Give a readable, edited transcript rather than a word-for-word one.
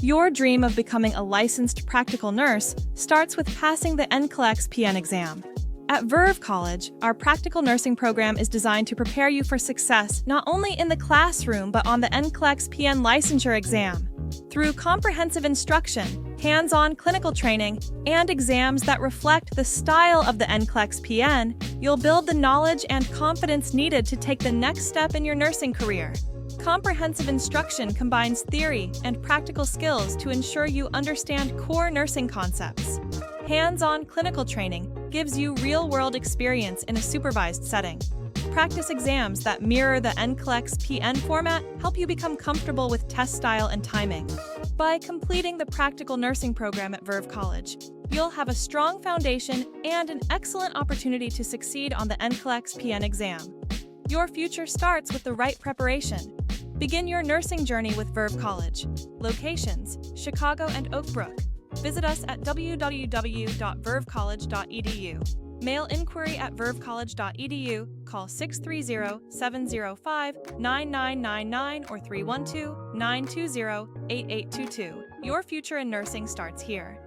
Your dream of becoming a licensed practical nurse starts with passing the NCLEX-PN exam. At Verve College, our practical nursing program is designed to prepare you for success not only in the classroom but on the NCLEX-PN licensure exam. Through comprehensive instruction, hands-on clinical training, and exams that reflect the style of the NCLEX-PN, you'll build the knowledge and confidence needed to take the next step in your nursing career. Comprehensive instruction combines theory and practical skills to ensure you understand core nursing concepts. Hands-on clinical training gives you real-world experience in a supervised setting. Practice exams that mirror the NCLEX-PN format help you become comfortable with test style and timing. By completing the practical nursing program at Verve College, you'll have a strong foundation and an excellent opportunity to succeed on the NCLEX-PN exam. Your future starts with the right preparation. Begin your nursing journey with Verve College. Locations: Chicago and Oak Brook. Visit us at www.vervecollege.edu. Mail inquiry at vervecollege.edu. Call 630-705-9999 or 312-920-8822. Your future in nursing starts here.